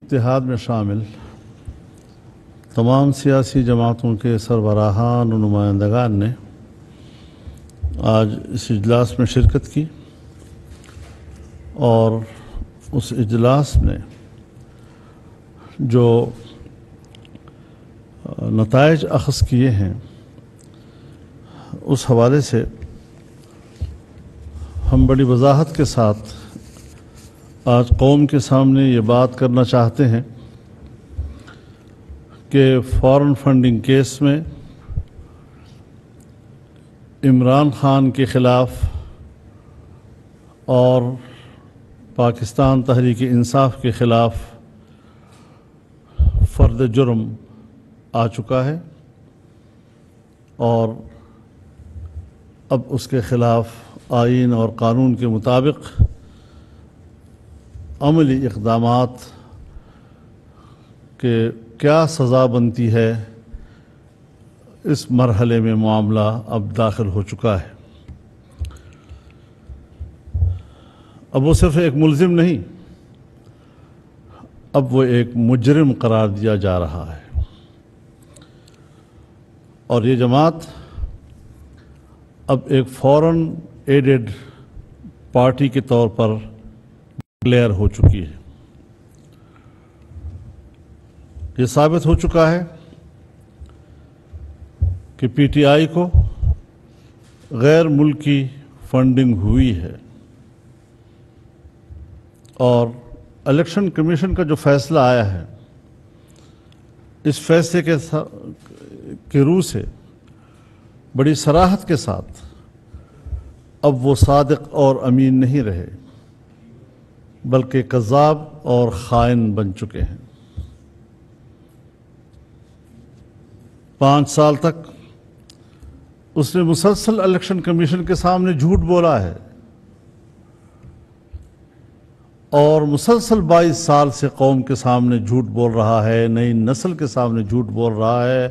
اتحاد میں شامل تمام سیاسی جماعتوں کے سربراہان و نمائندگان نے آج اس اجلاس میں شرکت کی اور اس اجلاس نے جو نتائج اخذ کیے ہیں اس حوالے سے ہم بڑی وضاحت کے ساتھ آج قوم کے سامنے یہ بات کرنا چاہتے ہیں کہ فارن فنڈنگ کیس میں عمران خان کے خلاف اور پاکستان تحریک انصاف کے خلاف فرد جرم آ چکا ہے اور اب اس کے خلاف آئین اور قانون کے مطابق عملی اقدامات کہ کیا سزا بنتی ہے اس مرحلے میں معاملہ اب داخل ہو چکا ہے۔ اب وہ صرف ایک ملزم نہیں، اب وہ ایک مجرم قرار دیا جا رہا ہے اور یہ جماعت اب ایک فورن ایڈڈ پارٹی کے طور پر ڈکلیئر ہو چکی ہے۔ یہ ثابت ہو چکا ہے کہ پی ٹی آئی کو غیر ملکی فنڈنگ ہوئی ہے اور الیکشن کمیشن کا جو فیصلہ آیا ہے اس فیصلے کے روح سے بڑی صراحت کے ساتھ اب وہ صادق اور امین نہیں رہے بلکہ کذاب اور خائن بن چکے ہیں۔ 5 سال تک اس نے مسلسل الیکشن کمیشن کے سامنے جھوٹ بولا ہے اور مسلسل 22 سال سے قوم کے سامنے جھوٹ بول رہا ہے، نئی نسل کے سامنے جھوٹ بول رہا ہے۔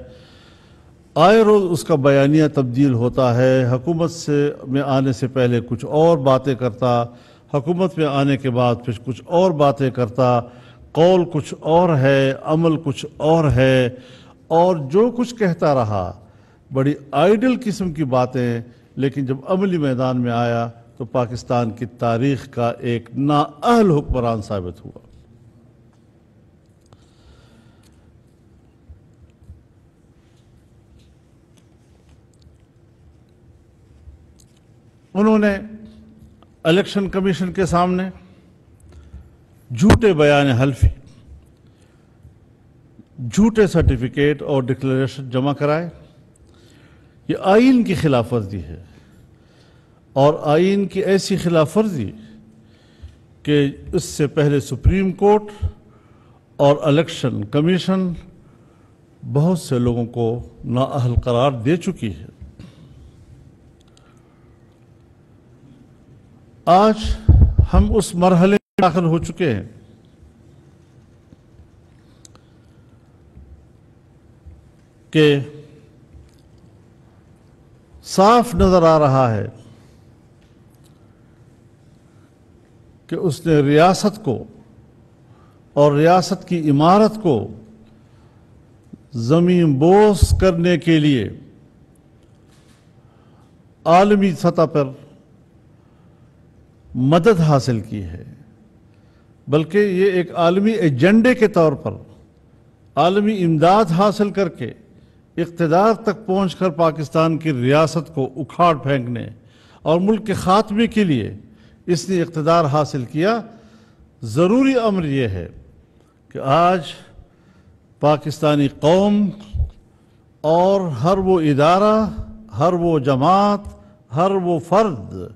آئے روز اس کا بیانیہ تبدیل ہوتا ہے، حکومت میں آنے سے پہلے کچھ اور باتیں کرتا، حکومت میں آنے کے بعد پھر کچھ اور باتیں کرتا، قول کچھ اور ہے، عمل کچھ اور ہے اور جو کچھ کہتا رہا بڑی آئیڈل قسم کی باتیں، لیکن جب عملی میدان میں آیا تو پاکستان کی تاریخ کا ایک نااہل حکمران ثابت ہوا۔ انہوں نے الیکشن کمیشن کے سامنے جھوٹے بیان حلفی، جھوٹے سرٹیفکیٹ اور ڈکلیریشن جمع کرائے۔ یہ آئین کی خلاف ورزی ہے اور آئین کی ایسی خلاف ورزی کہ اس سے پہلے سپریم کورٹ اور الیکشن کمیشن بہت سے لوگوں کو نااہل قرار دے چکی ہے۔ آج ہم اس مرحلے میں داخل ہو چکے ہیں کہ صاف نظر آ رہا ہے کہ اس نے ریاست کو اور ریاست کی عمارت کو زمین بوس کرنے کے لیے عالمی سطح پر مدد حاصل کی ہے، بلکہ یہ ایک عالمی ایجنڈے کے طور پر عالمی امداد حاصل کر کے اقتدار تک پہنچ کر پاکستان کی ریاست کو اکھاڑ پھینکنے اور ملک کے خاتمے کے لیے اس نے اقتدار حاصل کیا۔ ضروری امر یہ ہے کہ آج پاکستانی قوم اور ہر وہ ادارہ، ہر وہ جماعت، ہر وہ فرد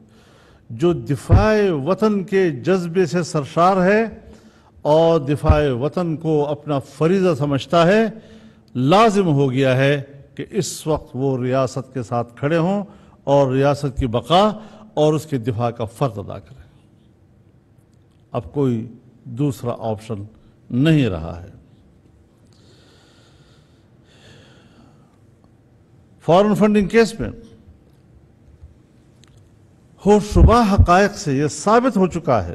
جو دفاع وطن کے جذبے سے سرشار ہے اور دفاع وطن کو اپنا فریضہ سمجھتا ہے، لازم ہو گیا ہے کہ اس وقت وہ ریاست کے ساتھ کھڑے ہوں اور ریاست کی بقا اور اس کے دفاع کا فرض ادا کریں۔ اب کوئی دوسرا آپشن نہیں رہا ہے۔ فارن فنڈنگ کیس میں ہوشربا حقائق سے یہ ثابت ہو چکا ہے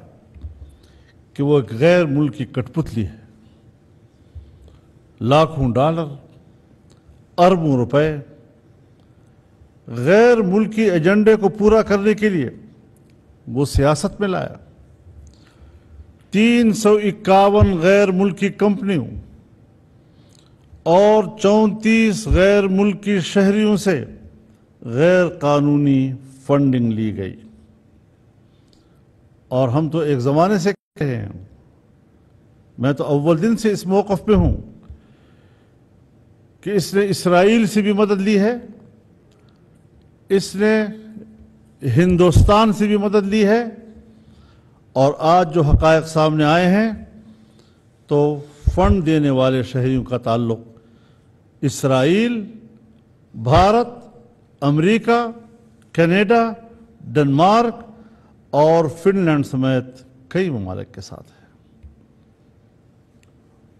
کہ وہ ایک غیر ملکی کٹ پتلی ہے۔ لاکھوں ڈالر، اربوں روپے غیر ملکی ایجنڈے کو پورا کرنے کے لیے وہ سیاست میں لایا۔ 351 غیر ملکی کمپنیوں اور 34 غیر ملکی شہریوں سے غیر قانونی فنڈنگ لی گئی۔ اور ہم تو ایک زمانے سے کہہ رہے ہیں، میں تو اول دن سے اس موقف پہ ہوں کہ اس نے اسرائیل سے بھی مدد لی ہے، اس نے ہندوستان سے بھی مدد لی ہے، اور آج جو حقائق سامنے آئے ہیں تو فنڈ دینے والے شہریوں کا تعلق اسرائیل، بھارت، امریکہ، کینیڈا، ڈنمارک اور فن لینڈ سمیت کئی ممالک کے ساتھ ہے۔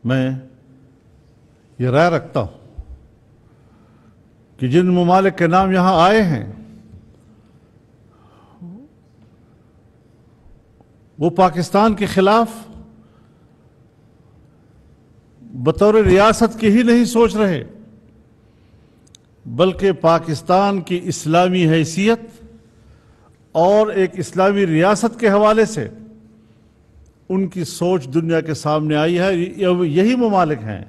میں یہ رائے رکھتا ہوں کہ جن ممالک کے نام یہاں آئے ہیں وہ پاکستان کے خلاف بطور ریاست کے ہی نہیں سوچ رہے، بلکہ پاکستان کی اسلامی حیثیت اور ایک اسلامی ریاست کے حوالے سے ان کی سوچ دنیا کے سامنے آئی ہے۔ یہی ممالک ہیں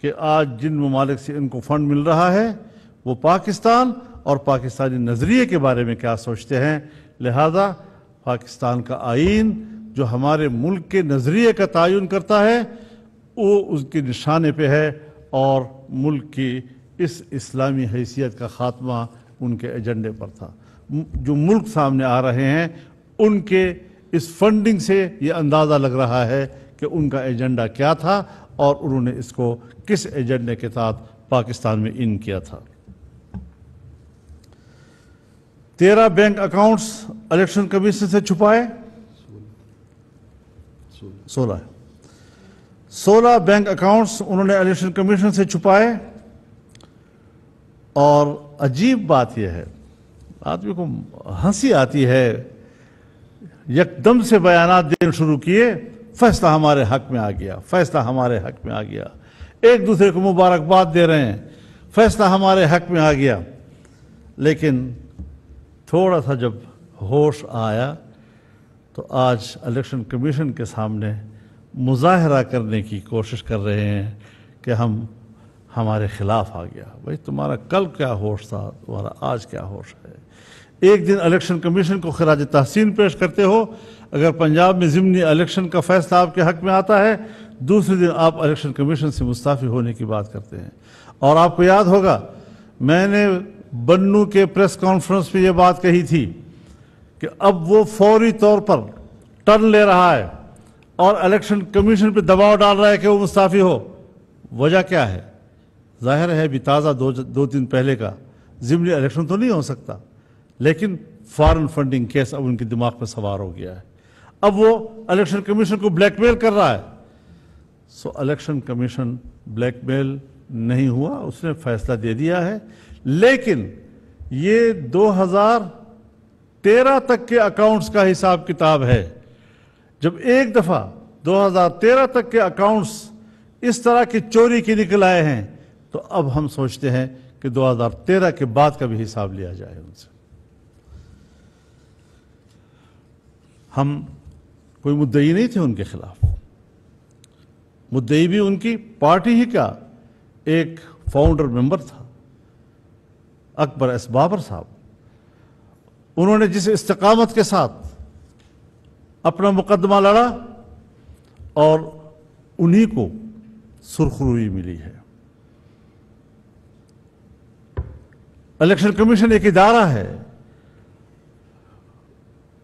کہ آج جن ممالک سے ان کو فنڈ مل رہا ہے وہ پاکستان اور پاکستانی نظریے کے بارے میں کیا سوچتے ہیں۔ لہذا پاکستان کا آئین جو ہمارے ملک کے نظریے کا تعین کرتا ہے وہ اس کے نشانے پہ ہے، اور ملک کی اس اسلامی حیثیت کا خاتمہ ان کے ایجنڈے پر تھا۔ جو ملک سامنے آ رہے ہیں ان کے اس فنڈنگ سے یہ اندازہ لگ رہا ہے کہ ان کا ایجنڈا کیا تھا اور انہوں نے اس کو کس ایجنڈے کے تحت پاکستان میں ان کیا تھا۔ 13 بینک اکاؤنٹس الیکشن کمیشن سے چھپائے، 16 بینک اکاؤنٹس انہوں نے الیکشن کمیشن سے چھپائے۔ اور عجیب بات یہ ہے، آدمی کو ہنسی آتی ہے، یکدم سے بیانات دینا شروع کیے، فیصلہ ہمارے حق میں آ گیا، فیصلہ ہمارے حق میں آ گیا، ایک دوسرے کو مبارکباد دے رہے ہیں، فیصلہ ہمارے حق میں آ گیا۔ لیکن تھوڑا سا جب ہوش آیا تو آج الیکشن کمیشن کے سامنے مظاہرہ کرنے کی کوشش کر رہے ہیں کہ ہمارے خلاف آ گیا۔ بھائی تمہارا کل کیا ہوش تھا، تمہارا آج کیا ہوش ہے؟ ایک دن الیکشن کمیشن کو خراج تحسین پیش کرتے ہو اگر پنجاب میں ضمنی الیکشن کا فیصلہ آپ کے حق میں آتا ہے، دوسرے دن آپ الیکشن کمیشن سے مستعفی ہونے کی بات کرتے ہیں۔ اور آپ کو یاد ہوگا میں نے بنو کے پریس کانفرنس میں یہ بات کہی تھی کہ اب وہ فوری طور پر ٹرن لے رہا ہے اور الیکشن کمیشن پہ دباؤ ڈال رہا ہے کہ وہ مستعفی ہو۔ وجہ کیا ہے؟ ظاہر ہے بھی تازہ دو دن پہلے کا ضمنی الیکشن تو نہیں ہو سکتا، لیکن فارن فنڈنگ کیس اب ان کے دماغ پہ سوار ہو گیا ہے۔ اب وہ الیکشن کمیشن کو بلیک میل کر رہا ہے۔ سو الیکشن کمیشن بلیک میل نہیں ہوا، اس نے فیصلہ دے دیا ہے، لیکن یہ 2013 تک کے اکاؤنٹس کا حساب کتاب ہے۔ جب ایک دفعہ 2013 تک کے اکاؤنٹس اس طرح کی چوری کے نکل آئے ہیں تو اب ہم سوچتے ہیں کہ 2013 کے بعد کا بھی حساب لیا جائے ان سے۔ ہم کوئی مدعی نہیں تھے ان کے خلاف، مدعی بھی ان کی پارٹی ہی کا ایک فاؤنڈر ممبر تھا، اکبر ایس بابر صاحب۔ انہوں نے جس استقامت کے ساتھ اپنا مقدمہ لڑا اور انہی کو سرخروئی ملی ہے۔ الیکشن کمیشن ایک ادارہ ہے،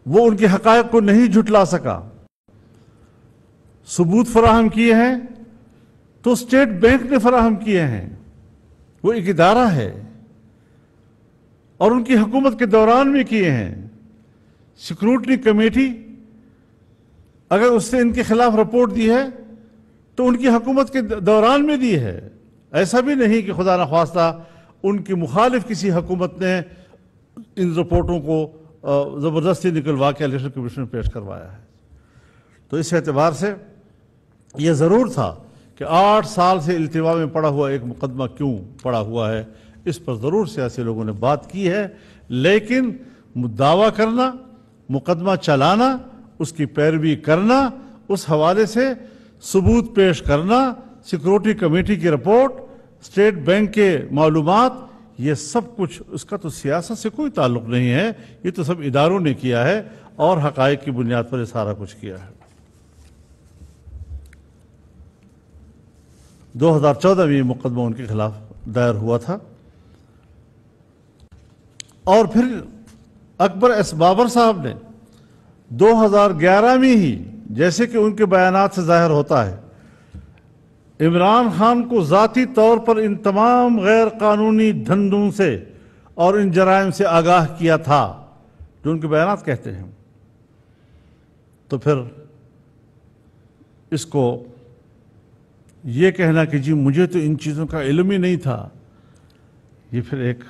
وہ ان کے حقائق کو نہیں جھٹلا سکا، ثبوت فراہم کیے ہیں تو اسٹیٹ بینک نے فراہم کیے ہیں۔ وہ ایک ادارہ ہے اور ان کی حکومت کے دوران بھی کیے ہیں۔ سیکورٹی کمیٹی اگر اس نے ان کے خلاف رپورٹ دی ہے تو ان کی حکومت کے دوران میں دی ہے، ایسا بھی نہیں کہ خدا نخواستہ ان کی مخالف کسی حکومت نے ان رپورٹوں کو زبردستی نکلوا کے الیکشن کمیشن میں پیش کروایا ہے۔ تو اس اعتبار سے یہ ضرور تھا کہ کہ 8 سال سے التوا میں پڑا ہوا ایک مقدمہ کیوں پڑا ہوا ہے، اس پر ضرور سیاسی لوگوں نے بات کی ہے، لیکن دعویٰ کرنا، مقدمہ چلانا، اس کی پیروی کرنا، اس حوالے سے ثبوت پیش کرنا، سیکورٹی کمیٹی کی رپورٹ، اسٹیٹ بینک کے معلومات، یہ سب کچھ اس کا تو سیاست سے کوئی تعلق نہیں ہے، یہ تو سب اداروں نے کیا ہے اور حقائق کی بنیاد پر یہ سارا کچھ کیا ہے۔ 2014 میں یہ مقدمہ ان کے خلاف دائر ہوا تھا، اور پھر اکبر ایس بابر صاحب نے 2011 میں ہی، جیسے کہ ان کے بیانات سے ظاہر ہوتا ہے، عمران خان کو ذاتی طور پر ان تمام غیر قانونی دھندوں سے اور ان جرائم سے آگاہ کیا تھا جو ان کے بیانات کہتے ہیں۔ تو پھر اس کو یہ کہنا کہ جی مجھے تو ان چیزوں کا علم ہی نہیں تھا، یہ پھر ایک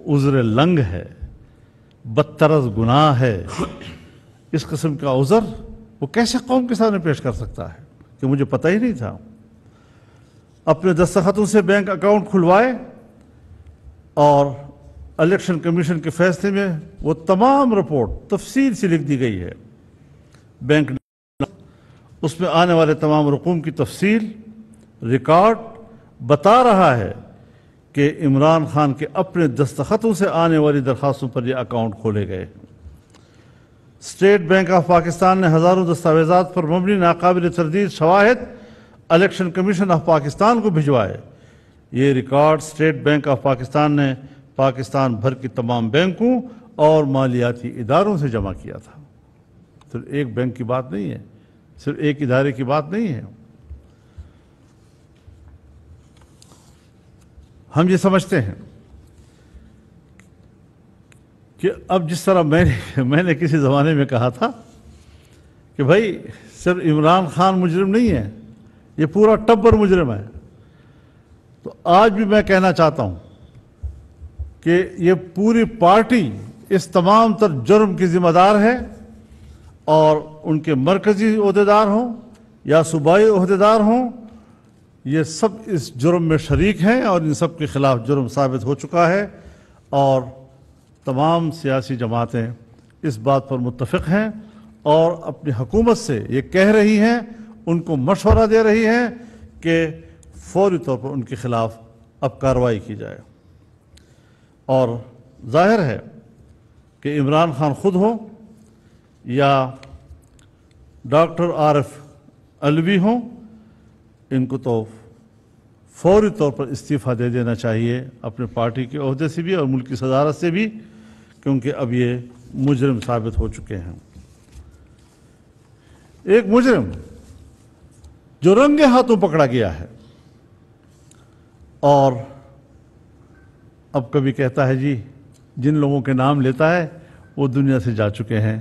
عذر لنگ ہے، بدطرز گناہ ہے۔ اس قسم کا عذر وہ کیسے قوم کے سامنے پیش کر سکتا ہے کہ مجھے پتہ ہی نہیں تھا؟ اپنے دستخطوں سے بینک اکاؤنٹ کھلوائے، اور الیکشن کمیشن کے فیصلے میں وہ تمام رپورٹ تفصیل سے لکھ دی گئی ہے۔ بینک نے اس میں آنے والے تمام رقوم کی تفصیل، ریکارڈ بتا رہا ہے کہ عمران خان کے اپنے دستخطوں سے آنے والی درخواستوں پر یہ اکاؤنٹ کھولے گئے۔ اسٹیٹ بینک آف پاکستان نے ہزاروں دستاویزات پر مبنی ناقابل تردید شواہد الیکشن کمیشن آف پاکستان کو بھجوائے۔ یہ record state bank of Pakistan نے پاکستان بھر کی تمام بینکوں اور مالیاتی اداروں سے جمع کیا تھا۔ صرف ایک بینک کی بات نہیں ہے، صرف ایک ادارے کی بات نہیں ہے۔ ہم یہ سمجھتے ہیں کہ اب جس طرح میں نے کسی زمانے میں کہا تھا کہ بھائی صرف عمران خان مجرم نہیں ہے، یہ پورا ٹبر مجرم ہے، تو آج بھی میں کہنا چاہتا ہوں کہ یہ پوری پارٹی اس تمام تر جرم کی ذمہ دار ہے، اور ان کے مرکزی عہدیدار ہوں یا صوبائی عہدیدار ہوں، یہ سب اس جرم میں شریک ہیں، اور ان سب کے خلاف جرم ثابت ہو چکا ہے، اور تمام سیاسی جماعتیں اس بات پر متفق ہیں اور اپنی حکومت سے یہ کہہ رہی ہیں، ان کو مشورہ دے رہی ہیں کہ فوری طور پر ان کے خلاف اب کارروائی کی جائے۔ اور ظاہر ہے کہ عمران خان خود ہو یا ڈاکٹر عارف علوی ہوں، ان کو تو فوری طور پر استعفیٰ دے دینا چاہیے اپنے پارٹی کے عہدے سے بھی اور ملکی صدارت سے بھی، کیونکہ اب یہ مجرم ثابت ہو چکے ہیں۔ ایک مجرم جو رنگے ہاتھوں پکڑا گیا ہے اور اب کبھی کہتا ہے جی جن لوگوں کے نام لیتا ہے وہ دنیا سے جا چکے ہیں،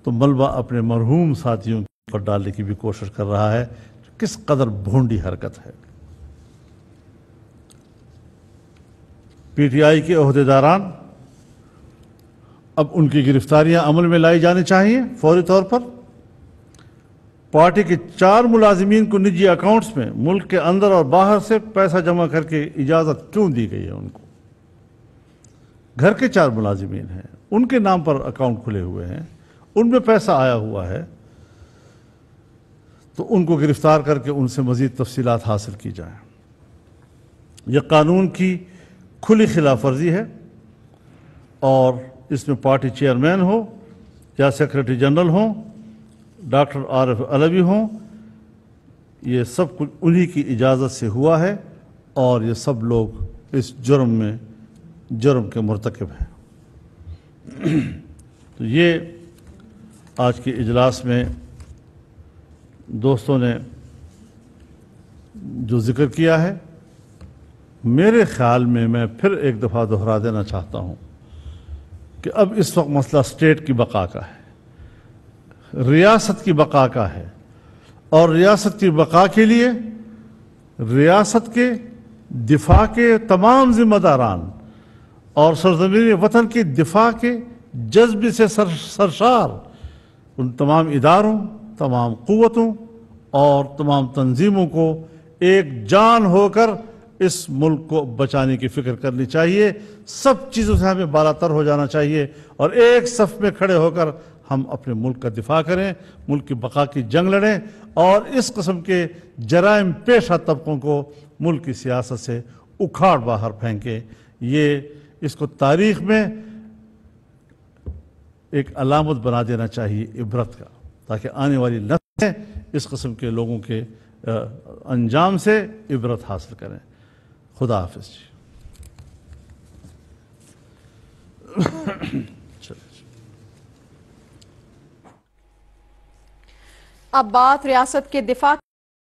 تو ملبہ اپنے مرحوم ساتھیوں پر ڈالنے کی بھی کوشش کر رہا ہے۔ کس قدر بھونڈی حرکت ہے۔ پی ٹی آئی کے عہدیداران، اب ان کی گرفتاریاں عمل میں لائی جانی چاہیے فوری طور پر۔ پارٹی کے 4 ملازمین کو نجی اکاؤنٹس میں ملک کے اندر اور باہر سے پیسہ جمع کر کے اجازت کیوں دی گئی ہے؟ ان کو گھر کے 4 ملازمین ہیں، ان کے نام پر اکاؤنٹ کھلے ہوئے ہیں، ان میں پیسہ آیا ہوا ہے، تو ان کو گرفتار کر کے ان سے مزید تفصیلات حاصل کی جائیں۔ یہ قانون کی کھلی خلاف ورزی ہے، اور اس میں پارٹی چیئرمین ہو یا سیکرٹری جنرل ہوں، ڈاکٹر عارف علوی ہوں، یہ سب کچھ انہی کی اجازت سے ہوا ہے، اور یہ سب لوگ اس جرم کے مرتکب ہیں۔ تو یہ آج کے اجلاس میں دوستوں نے جو ذکر کیا ہے، میرے خیال میں پھر ایک دفعہ دہرا دینا چاہتا ہوں کہ اب اس وقت مسئلہ اسٹیٹ کی بقا کا ہے، ریاست کی بقا کا ہے، اور ریاست کی بقا کے لیے ریاست کے دفاع کے تمام ذمہ داران اور سرزمین وطن کے دفاع کے جذبے سے سرشار ان تمام اداروں، تمام قوتوں اور تمام تنظیموں کو ایک جان ہو کر اس ملک کو بچانے کی فکر کرنی چاہیے. سب چیزوں سے ہمیں بالاتر ہو جانا چاہیے اور ایک صف میں کھڑے ہو کر ہم اپنے ملک کا دفاع کریں, ملک کی بقا کی جنگ لڑیں اور اس قسم کے جرائم پیشہ طبقوں کو ملک کی سیاست سے اکھاڑ باہر پھینکیں. یہ اس کو تاریخ میں ایک علامت بنا دینا چاہیے عبرت کا, تاکہ آنے والی نسلیں اس قسم کے لوگوں کے انجام سے عبرت حاصل کریں. خدا حافظ جی. اب بات ریاست کے دفاع